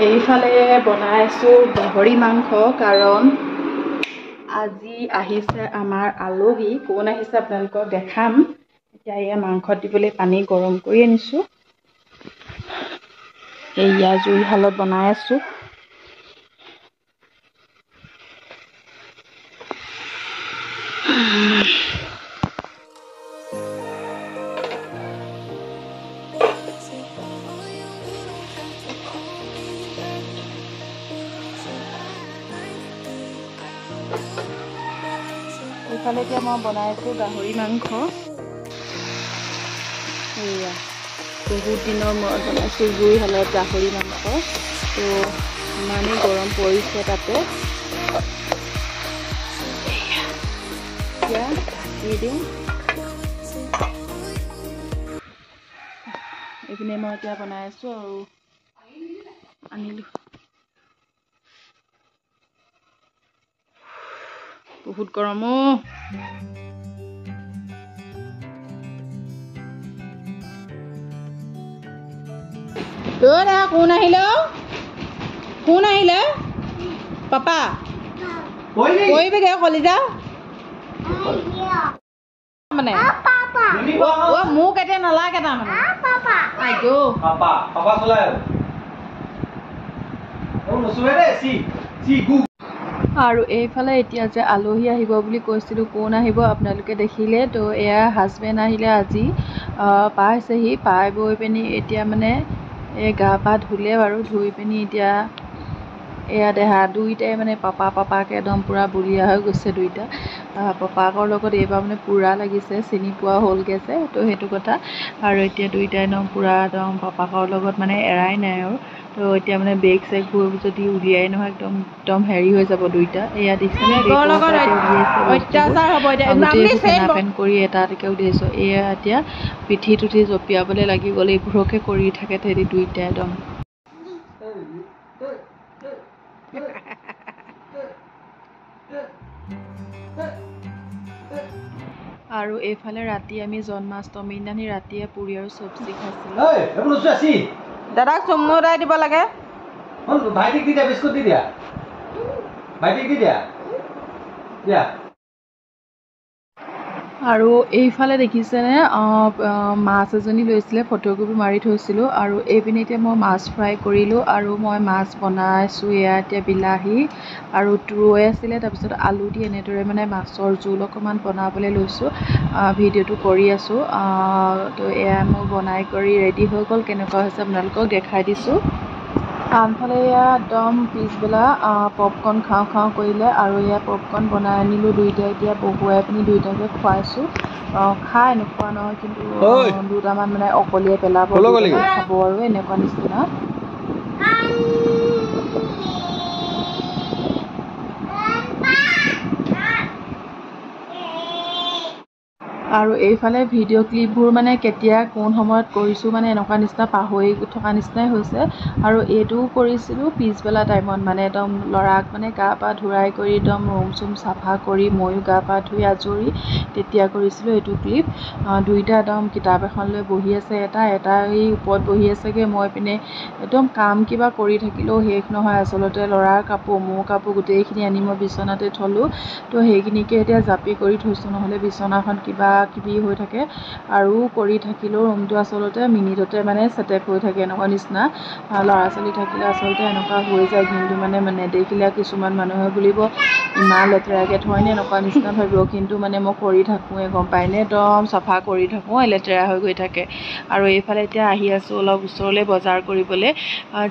এইফালে বনাইছোঁ গাহৰি মাংস কাৰণ আজি আহিছে আমাৰ আলহী। কোন আহিছে আপোনালোকক দেখাম। এতিয়া এয়া মাংসত দিবলৈ পানী গৰম কৰি আনিছোঁ। এয়া জুইশালত বনাই আছোঁ। এইফালে এতিয়া মই বনাইছোঁ গাহৰি মাংস। এয়া বহুত দিনৰ মূৰত বনাইছোঁ জুইশালত গাহৰি মাংস। তো ইমানেই গৰম পৰিছে তাতে। এতিয়া দি দিওঁ। এইপিনে মই এতিয়া বনাই আছোঁ আৰু আনিলোঁ। বহুত গৰম অ'। কোন আহিলে? কোন আহিলে? পাপা কৰিবিগে কলিজা মানে মোক এতিয়া নালাগে তাৰমানে আৰু এইফালে এতিয়া যে আলহী আহিব বুলি কৈছিলোঁ, কোন আহিব আপোনালোকে দেখিলে। তো এয়া হাজবেণ্ড আহিলে আজি। পাইছেহি, পাই বৈ পিনি এতিয়া মানে এই গা পা ধুলে বাৰু। ধুই পিনি এতিয়া এয়া দেহা দুইটাই মানে পাপাকে একদম পূৰা বলিয়া হৈ গৈছে দুইটা। পাপাকৰ লগত এইবাৰ মানে পূৰা লাগিছে, চিনি পোৱা হ'লগৈ যে। তো সেইটো কথা। আৰু এতিয়া দুইটাই একদম পূৰা একদম পাপাকৰ লগত মানে এৰাই নাই আৰু। তো এতিয়া মানে বেগ চেগবোৰ যদি উলিয়াই নহয় একদম হেৰি হৈ যাব দুইটা। এয়া দেখিছেনে গোটেইবোৰ ফেনা ফেন কৰি এটাকে উলিয়াইছোঁ। এয়া এতিয়া পিঠিত উঠি জঁপিয়াবলৈ লাগি গ'ল। এইবোৰকে কৰি থাকে তেহেঁতি দুইটাই একদম। আৰু এইফালে ৰাতি আমি জন্মাষ্টমী দিনাখনি ৰাতিয়ে পুৰি আৰু চব্জি খাইছিলোঁ। দাদাক চুমু এটাই দিব লাগে। ভাইটিক দি দিয়া, বিস্কুট দি দিয়া। ভাইটিক দি দিয়া। আৰু এইফালে দেখিছেনে মাছ এজনী লৈছিলে, ফটোকপি মাৰি থৈছিলোঁ। আৰু এইপিনে এতিয়া মই মাছ ফ্ৰাই কৰিলোঁ আৰু মই মাছ বনাইছোঁ। এয়া এতিয়া বিলাহী আৰু তুৰৈ আছিলে, তাৰপিছত আলু দি এনেদৰে মানে মাছৰ জোল অকণমান বনাবলৈ লৈছোঁ। ভিডিঅ'টো কৰি আছোঁ। তো এয়া মোৰ বনাই কৰি ৰেডি হৈ গ'ল। কেনেকুৱা হৈছে আপোনালোকক দেখাই দিছোঁ। আনফালে এয়া একদম পিছবেলা পপকৰ্ণ খাওঁ কৰিলে আৰু এয়া পপকৰ্ণ বনাই আনিলোঁ দুইটাই। এতিয়া বহুৱাই পিনি দুইটাকে খুৱাইছোঁ। খাই নোখোৱা নহয়, কিন্তু দুটামান মানে অকলিয়ে পেলাব, দুটামান খাব আৰু এনেকুৱা নিচিনা। আৰু এইফালে ভিডিঅ' ক্লিপবোৰ মানে কেতিয়া কোন সময়ত কৰিছোঁ মানে এনেকুৱা নিচিনা পাহৰি থকা নিচিনাই হৈছে। আৰু এইটোও কৰিছিলোঁ পিছবেলা টাইমত, মানে একদম ল'ৰাক মানে গা পা ধুৱাই কৰি একদম ৰুম চুম চাফা কৰি ময়ো গা পা ধুই আজৰি তেতিয়া কৰিছিলোঁ এইটো ক্লিপ। দুইটা একদম কিতাপ এখন লৈ বহি আছে, এটা এই ওপৰত বহি আছেগৈ। মই পিনে একদম কাম কিবা কৰি থাকিলেও শেষ নহয় আচলতে। ল'ৰাৰ কাপোৰ, মোৰ কাপোৰ গোটেইখিনি আনি মই বিচনাতে থলোঁ। তো সেইখিনিকে এতিয়া জাপি কৰি থৈছোঁ, নহ'লে বিচনাখন কিবা কিবি হৈ থাকে। আৰু কৰি থাকিলেও ৰুমটো আচলতে মিনিটতে মানে ছেটেপ হৈ থাকে এনেকুৱা নিচিনা। ল'ৰা ছোৱালী থাকিলে আচলতে এনেকুৱা হৈ যায়, কিন্তু মানে নেদেখিলে কিছুমান মানুহে বুলিব ইমান লেতেৰাকৈ থয়নে এনেকুৱা নিচিনা ভাবিব। কিন্তু মানে মই কৰি থাকোঁৱে, গম পায়নে, একদম চাফা কৰি থাকোঁ, লেতেৰা হৈ গৈ থাকে। আৰু এইফালে এতিয়া আহি আছোঁ অলপ ওচৰলৈ বজাৰ কৰিবলৈ।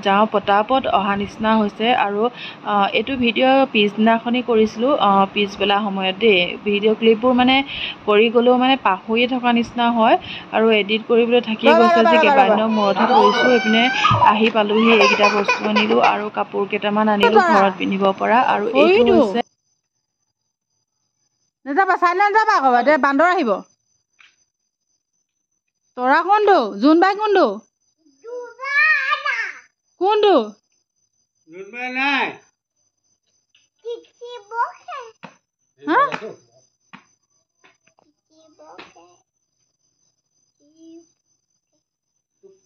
যাওঁ পটাপট অহা নিচিনা হৈছে। আৰু এইটো ভিডিঅ' পিছদিনাখনি কৰিছিলোঁ, পিছবেলা সময়ত দেই। ভিডিঅ' ক্লিপবোৰ মানে কৰি গ'লেও মানে পাহৰিয়ে থকা নিচিনা হয়। আৰু এডিট কৰিবলৈ থাকিয়ে গৈছে যে কেইবাদিনৰ মূৰতহে কৰিছোঁ। এইপিনে আহি পালোহি, এইকেইটা বস্তু আনিলোঁ আৰু কাপোৰ কেইটামান আনিলোঁ ঘৰত পিন্ধিব পৰা। আৰু এইটো হৈছে নাযাবা, চাইলেণ্ট যাবা আকৌ, দে বান্দৰ আহিব। তৰা কোনটো? জোনবাই কোনটো? কোনটো?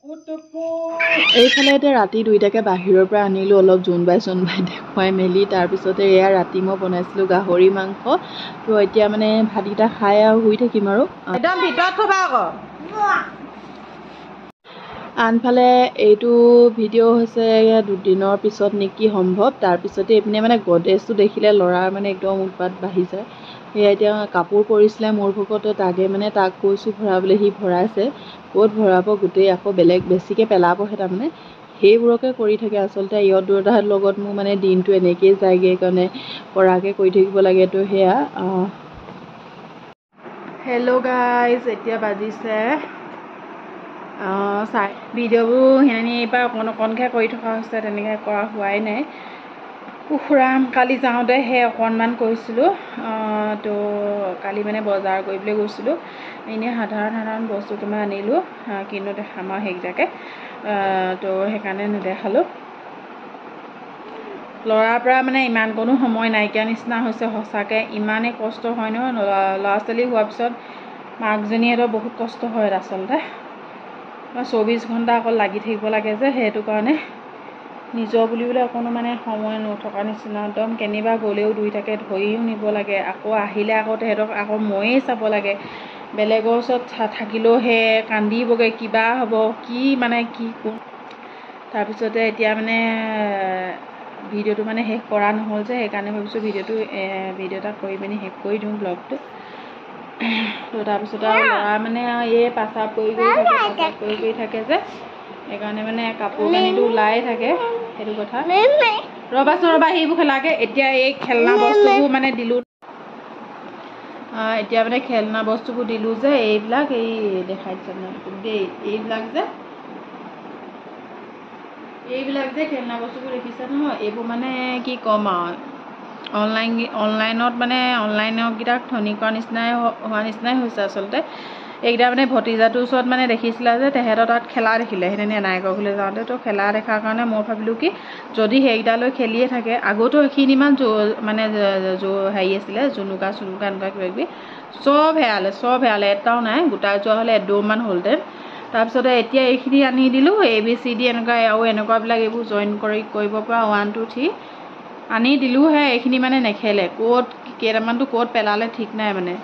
এইফালে এতিয়া ৰাতি দুইটাকে বাহিৰৰ পৰা আনিলোঁ অলপ জোনবাই দেখুৱাই মেলি তাৰপিছতে এয়া ৰাতি মই বনাইছিলোঁ গাহৰি মাংস তো এতিয়া মানে ভাতকেইটা খাই আৰু শুই থাকিম আৰু একদম ভিতৰত থবা আকৌ আনফালে এইটো ভিডিঅ' হৈছে দুদিনৰ পিছত নেকি সম্ভৱ তাৰপিছতে এইপিনে মানে গডৰেজটো দেখিলে ল'ৰাৰ মানে একদম উৎপাত বাঢ়ি যায় সেয়া এতিয়া কাপোৰ পৰিছিলে মোৰ ভকতে তাকে মানে তাক কৈছোঁ ভৰাবলৈ সি ভৰাইছে ক'ত ভৰাব গোটেই আকৌ বেলেগ বেছিকৈ পেলাবহে তাৰমানে সেইবোৰকে কৰি থাকে আচলতে ইহঁত দুটাৰ লগত মোৰ মানে দিনটো এনেকৈয়ে যায়গৈ সেইকাৰণে পৰাকৈ কৰি থাকিব লাগে তো সেয়া হেল্ল' গাইজ এতিয়া বাজিছে ভিডিঅ'বোৰ সিহঁতিৰপৰা অকণকৈ কৰি থকা হৈছে তেনেকৈ কৰা হোৱাই নাই উখুৰাম কালি যাওঁতে সেই অকণমান কৰিছিলোঁ তো কালি মানে বজাৰ কৰিবলৈ গৈছিলোঁ এনেই সাধাৰণ বস্তু তোমাৰ আনিলোঁ কিন্তু দেখাম আৰু সেইকেইটাকে তো সেইকাৰণে নেদেখালোঁ ল'ৰাৰ পৰা মানে ইমান কোনো সময় নাইকিয়া নিচিনা হৈছে সঁচাকৈ ইমানেই কষ্ট হয় ন ল'ৰা ছোৱালী হোৱাৰ পিছত মাকজনীয়েতো বহুত কষ্ট হয় আচলতে 24 ঘণ্টা অকল লাগি থাকিব লাগে যে সেইটো কাৰণে নিজৰ বুলিবলৈ অকণো মানে সময় নথকা নিচিনা একদম কেনিবা গ'লেও দুইটাকে ধৰিও নিব লাগে আকৌ আহিলে আকৌ তেহেঁতক আকৌ ময়েই চাব লাগে বেলেগৰ ওচৰত থাকিলেও সেই কান্দিবগৈ কিবা হ'ব কি মানে কি কোন তাৰপিছতে এতিয়া মানে ভিডিঅ'টো মানে শেষ কৰা নহ'ল যে সেইকাৰণে ভাবিছোঁ ভিডিঅ' এটা কৰি পিনি শেষ কৰি দিওঁ ব্লগটো তো তাৰপিছত আৰু ল'ৰা মানে এই পাচাব কৰি থাকে যে সেইকাৰণে মানে কাপোৰ কানিটো ওলাই থাকে সেইটো কথা ৰ'বাচোন সেইবোৰ খেলাকৈ এতিয়া এই খেলনা বস্তুবোৰ মানে দিলোঁ এতিয়া মানে খেলনা বস্তুবোৰ দিলোঁ যে এইবিলাক এই দেখাই দিছে দেই এইবিলাক যে খেলনা বস্তুবোৰ দেখিছে নহয় এইবোৰ মানে কি ক'ম আৰু অনলাইনত মানে অনলাইনৰকেইটাক ধনী কৰা নিচিনাই হোৱা নিচিনাই হৈছে আচলতে এইকেইটা মানে ভতিজাটোৰ ওচৰত মানে দেখিছিলে যে তেহেঁতৰ তাত খেলা দেখিলে সেইদিনা নায়কৰ ঘৰলৈ যাওঁতে তো খেলা দেখাৰ কাৰণে মই ভাবিলোঁ কি যদি সেইকেইটালৈ খেলিয়ে থাকে আগতো এইখিনি ইমান মানে হেৰি আছিলে জুনুকা এনেকুৱা কিবাকিবি চব হেৰালে এটাও নাই গোটাই যোৱা হ'লে এদৌৰমান হ'লহেঁতেন তাৰপিছতে এতিয়া এইখিনি আনি দিলোঁ ABCD এনেকুৱা আৰু এনেকুৱাবিলাক এইবোৰ জইন কৰিব পৰা 1 2 3 আনি দিলোঁহে এইখিনি মানে নেখেলে কেইটামানটো ক'ত পেলালে ঠিক নাই মানে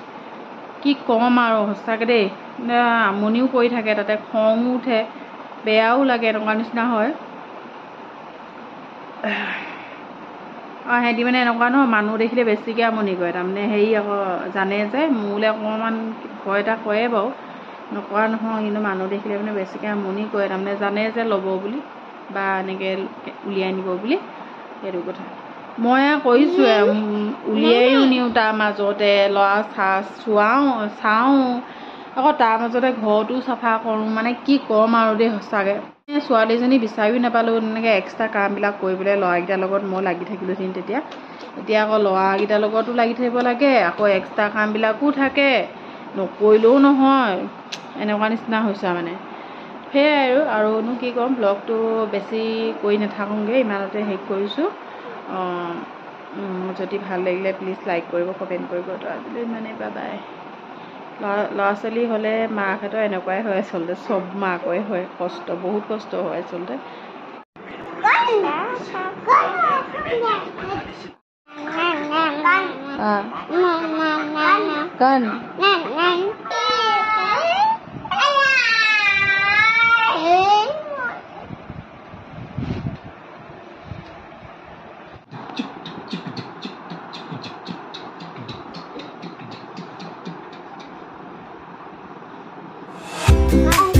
কি ক'ম আৰু সঁচাকৈ দেই আমনিও কৰি থাকে তাতে খঙো উঠে বেয়াও লাগে এনেকুৱা নিচিনা হয় সিহঁতি মানে এনেকুৱা নহয় মানুহ দেখিলে বেছিকৈ আমনি কৰে তাৰমানে হেৰি আকৌ জানে যে মোলৈ অকণমান ভয় এটা কৰে বাৰু নকৰা নহয় কিন্তু মানুহ দেখিলে মানে বেছিকৈ আমনি কৰে তাৰমানে জানে যে ল'ব বুলি বা এনেকৈ উলিয়াই নিব বুলি সেইটো কথা মই কৰিছোঁৱে উলিয়াইও নিওঁ তাৰ মাজতে ল'ৰা চাওঁ আকৌ তাৰ মাজতে ঘৰটো চাফা কৰোঁ মানে কি ক'ম আৰু দেই সঁচাকৈ ছোৱালীজনী বিচাৰিও নাপালোঁ তেনেকৈ এক্সট্ৰা কামবিলাক কৰিবলৈ ল'ৰাকেইটাৰ লগত মই লাগি থাকিলোঁহেঁতেন তেতিয়া এতিয়া আকৌ ল'ৰাকেইটাৰ লগতো লাগি থাকিব লাগে আকৌ এক্সট্ৰা কামবিলাকো থাকে নকৰিলেও নহয় এনেকুৱা নিচিনা হৈছে মানে সেয়াই আৰুনো কি ক'ম ব্লগটো বেছি কৰি নাথাকোঁগৈ ইমানতে শেষ কৰিছোঁ যদি ভাল লাগিলে প্লিজ লাইক কৰিব কমেণ্ট কৰিব তো আজিলৈ ইমানেই বাই ল'ৰা ছোৱালী হ'লে মাকহঁতৰ এনেকুৱাই হয় আচলতে চব মাকৰে হয় বহুত কষ্ট হয় আচলতে Bye.